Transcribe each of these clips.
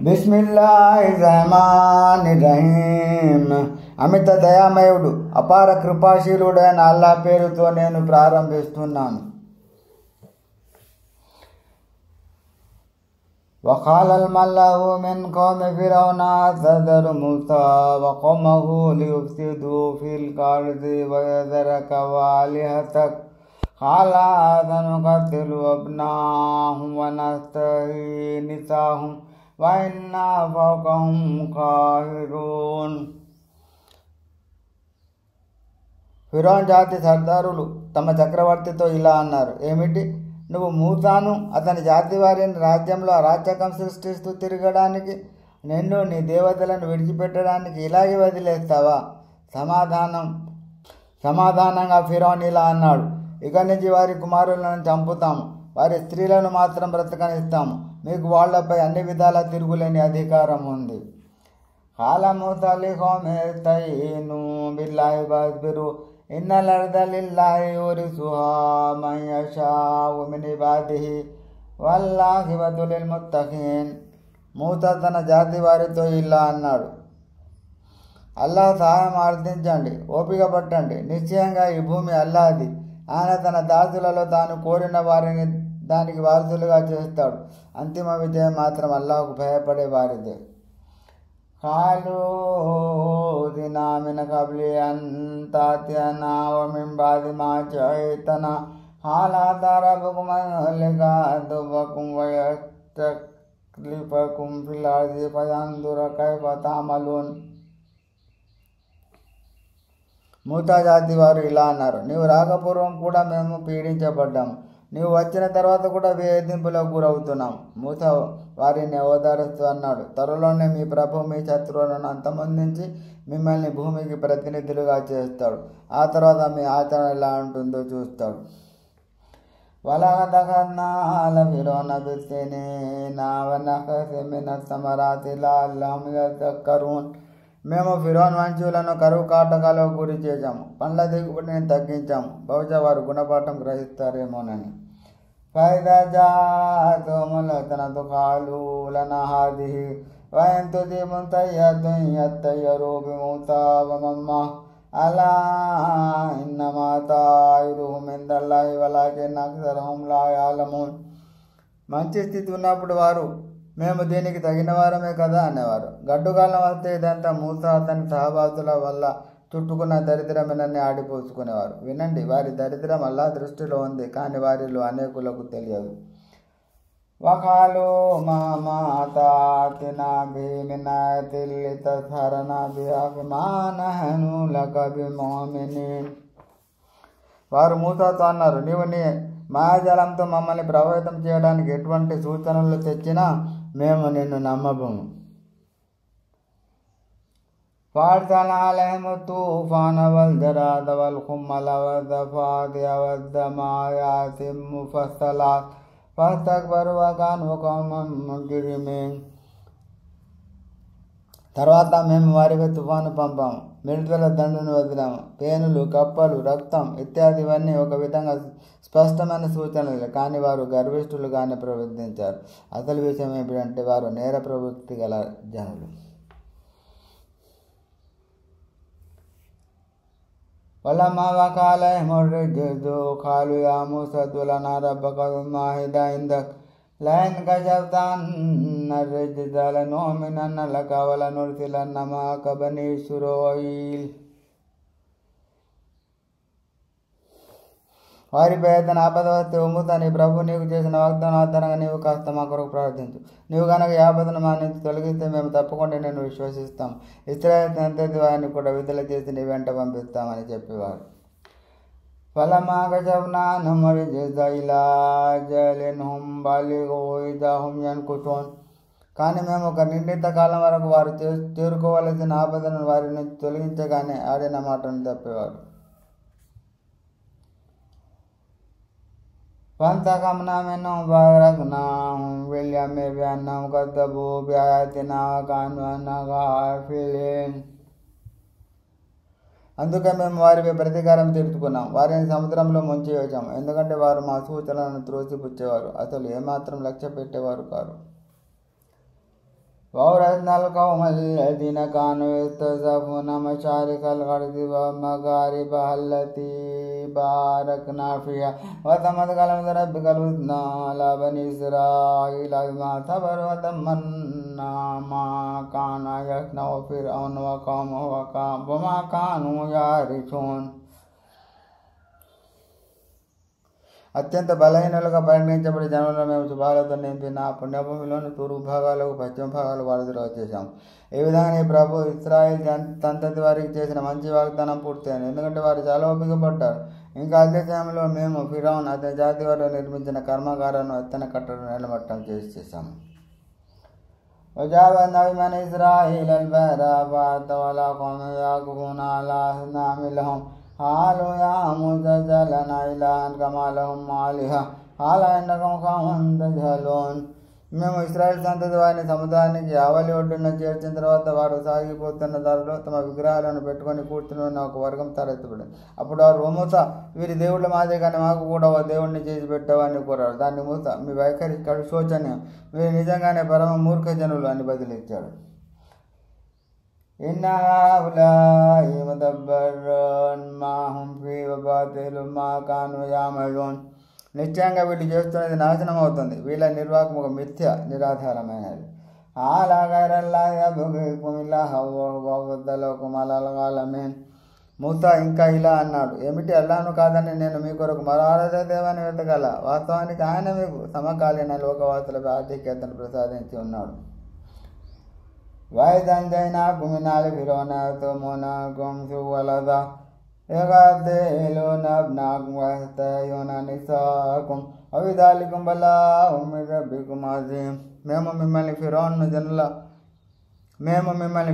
బిస్మిల్లాహిర్రహమానిర్రహీం. అమిత దయామయుడు అపార కృపాశీలుడైన అల్లా పేరుతో నేను ప్రారంభిస్తున్నాను. وقال الملأ من قوم فرعون أتذر موسى وقومه ليفسدوا في الأرض ويذرك وآلهتك قال سنقتل أبناءهم ونستحيي نساءهم وإنا فوقهم قاهرون. ఫిరౌన్ జాతి సర్దారులు తమ చక్రవర్తితో ఇలా అన్నారు, ఏమిటి, నువ్వు మూసాను అతని జాతి వారిని రాజ్యంలో అరాచకం సృష్టిస్తూ తిరగడానికి, నిన్ను నీ దేవతలను విడిచిపెట్టడానికి ఇలాగే వదిలేస్తావా? సమాధానంగా ఫిరౌన్ ఇలా అన్నాడు, ఇక నుంచి వారి కుమారులను చంపుతాము, వారి స్త్రీలను మాత్రం బ్రతకనిస్తాము, మీకు వాళ్లపై అన్ని విధాలా తిరుగులేని అధికారం ఉంది. قال موسى لقومه استعينوا بالله واصبروا إن الأرض لله يورثها من يشاء من عباده والعاقبة للمتقين. మూసా తన జాతి వారితో ఇలా అన్నాడు, అల్లాహ్ సహాయం ఆర్థించండి, ఓపిక పట్టండి, నిశ్చయంగా ఈ భూమి అల్లాహ్ది, ఆయన తన దాసులలో తాను కోరిన వారిని దానికి వారసులుగా చేస్తాడు, అంతిమ విజయం మాత్రం అల్లాహ్కు భయపడే వారిదే. قالوا أوذنا من قبل أن تأتينا ومن بعد ما جئتنا قال عسى ربكم أن يهلك عدوكم ويستخلفكم في الأرض فينظر كيف تعملون. మూసా జాతి వారు ఇలా అన్నారు, నీవు రాకపూర్వం కూడా మేము పీడించబడ్డాము, నీవు వచ్చిన తర్వాత కూడా వేధింపులకు గురవుతున్నాం. మూసా వారిని ఓదారుస్తూ అన్నాడు, త్వరలోనే మీ ప్రభు మీ శత్రువులను అంతమొందించి మిమ్మల్ని భూమికి ప్రతినిధులుగా చేస్తాడు, ఆ తర్వాత మీ ఆచరణ ఎలా ఉంటుందో చూస్తాడు. మేము ఫిరౌన్ వంశీయులను కరువు కాటకాలకు గురి చేశాము, పండ్ల దిగుబడిని తగ్గించాము, బహుశా వారు గుణపాఠం గ్రహిస్తారేమోనని. فإذا جاءتهم الحسنة قالوا لنا هذه وإن تصبهم سيئة يطيروا بموسى ومن معه ألا إنما طائرهم عند الله ولكن أكثرهم لا يعلمون. మంచి స్థితి ఉన్నప్పుడు వారు మేము దీనికి తగిన వారమే కదా అనేవారు. గడ్డుకాలం వస్తే ఇదంతా మూసా అతని సహవాసుల వల్ల చుట్టుకున్న దరిద్రమేనని ఆడిపోసుకునేవారు. వినండి, వారి దరిద్రం అల్లా దృష్టిలో ఉంది, కానీ వారిలో అనేకులకు తెలియదు. వకాలు మాతాతినా బిమినాతిల్లితరనా బిమానహను లకబిమోమినీన్. వారు మూసాతో అన్నారు, నీవు నీ మాయాజాలంతో మమ్మల్ని ప్రభావితం చేయడానికి ఎటువంటి సూచనలు తెచ్చినా మేము నిన్ను నమ్మబోము. فأرسلنا عليهم الطوفان والجراد والقمل والضفادع والدم آيات مفصلات فاستكبروا وكانوا قوما مجرمين. తర్వాత మేము వారిపై తుఫాను పంపాము, మిడతల దండును వదిలాము, పేనులు, కప్పలు, రక్తం ఇత్యాది ఇవన్నీ ఒక విధంగా స్పష్టమైన సూచనలు, కానీ వారు గర్విష్ఠులుగానే ప్రవర్తించారు. అసలు విషయం ఏమిటంటే వారు నేర ప్రవృత్తి గల జనులు. ولما وقع عليهم الرجز قالوا يا موسى ادع لنا ربك بما عهد عندك لئن كشفت عنا الرجز لنؤمنن لك ولنرسلن معك بني إسرائيل. వారిపై అతని ఆపద వస్తే, ఓ మూసా, నీ ప్రభు నీకు చేసిన వాగ్దానం ఆధారంగా నీవు కాస్త మా కొరకు ప్రార్థించు. నీవు కనుక ఈ ఆపదను మా నుంచి తొలగిస్తే మేము తప్పకుండా నేను విశ్వసిస్తాం, ఇశ్రాయేలు సంతతి వారిని కూడా విడుదల చేసి నీ వెంట పంపిస్తామని చెప్పేవారు. فلما كشفنا عنهم الرجز إلى أجل هم بالغوه إذا هم ينكثون. కానీ మేము ఒక నిర్ణీత కాలం వరకు వారు చేరుకోవలసిన ఆపదను వారి నుంచి తొలగించగానే ఆడిన మాటను తప్పేవారు. فانتقمنا منهم فأغرقناهم في اليم بأنهم كذبوا بآياتنا وكانوا عنها غافلين. అందుకే మేము వారిపై ప్రతీకారం తీర్చుకున్నాం, వారిని సముద్రంలో ముంచి వేశాము, ఎందుకంటే వారు మా సూచనలను త్రోసిపుచ్చేవారు, అసలు ఏమాత్రం లక్ష్య పెట్టేవారు కారు. وأورثنا القوم الذين كانوا يستضعفون مشارق الأرض ومغاربها التي باركنا فيها وتمت كلمة ربك الحسنى على بني إسرائيل بما صبروا ودمرنا ما كان يصنع فرعون وقومه وما كانوا يعرشون. అత్యంత బలహీనులుగా పరిగణించబడి జనంలో మేము శుభాలతో నింపిన పుణ్యభూమిలోని తూర్పు భాగాలకు పశ్చిమ భాగాలు వారధిలో వచ్చేసాము. ఈ విధంగా ప్రభు ఇశ్రాయేల్ సంతతి వారికి చేసిన మంచి వాగ్దానం పూర్తయింది, ఎందుకంటే వారు చాలా ఓపిక పడ్డారు. ఇంకా అదే సమయంలో మేము ఫిరౌన్ అతని జాతి వారు నిర్మించిన కర్మాగారాలను ఎత్తన కట్టడం నిలబట్టం చేసాము. وجاوزنا ببني إسرائيل البحر فأتوا قوم يعكفون على أصنام لهم قالوا يا موسى اجعل لنا إلها كما لهم آلهة قال إنكم قوم تجهلون. మేము ఇశ్రాయేల్ సంతతి వారిని సముద్రానికి ఆవలి ఒడ్డున చేర్చిన తర్వాత వారు సాగిపోతున్న దారిలో తమ విగ్రహాలను పెట్టుకొని కూర్చుని ఉన్న ఒక వర్గం తలెత్తబడింది. అప్పుడు వారు, ఓ మూస, వీరి దేవుళ్ళ మాదిరిగానే మాకు కూడా ఓ దేవుడిని చేసి పెట్టావని కోరారు. దాన్ని మూస, మీ వైఖరి కడు శోచనీయం, మీరు నిజంగానే పరమ మూర్ఖ జనులు అని బదిలిచ్చాడు. ఇన్న హౌలాయి ముదబ్బరున్ మా హుం ఫీహి వబాతిలున్ మా కానూ యఅమలూన్. నిశ్చయంగా వీళ్ళు చేస్తున్నది నాశనం అవుతుంది, వీళ్ళ నిర్వాహకం ఒక మిథ్య నిరాధారమైనది. మూసా ఇంకా ఇలా అన్నాడు, ఏమిటి, అల్లాను కాదని నేను మీ కొరకు మరో ఆరాధ్య దేవాన్ని వెతకాల? వాస్తవానికి ఆయన మీకు సమకాలీన లోకవాసులకు ఆధిక్యతను ప్రసాదించి ఉన్నాడు. وَإِذَنْجَيْنَاكُمْ مِنْ آلِ فِرْعَوْنَ يَسُومُونَكُمْ سُوءَ الْعَذَابِ يقتلون أبناءكم ويستحيون نساءكم وبذلكم بلاء من ربكم عظيم. మేము మిమ్మల్ని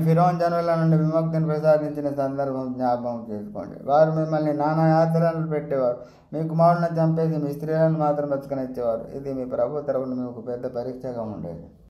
ఫిరౌన్ జనుల నుండి విముక్తిని ప్రసాదించిన సందర్భం జ్ఞాపకం చేసుకోండి. వారు మిమ్మల్ని నానా యాత్రలను పెట్టేవారు, మీ కుమారులను చంపేసి మీ స్త్రీలను మాత్రం బతుకనిచ్చేవారు. ఇది మీ ప్రభు తరపున మీకు పెద్ద పరీక్షగా ఉండేది.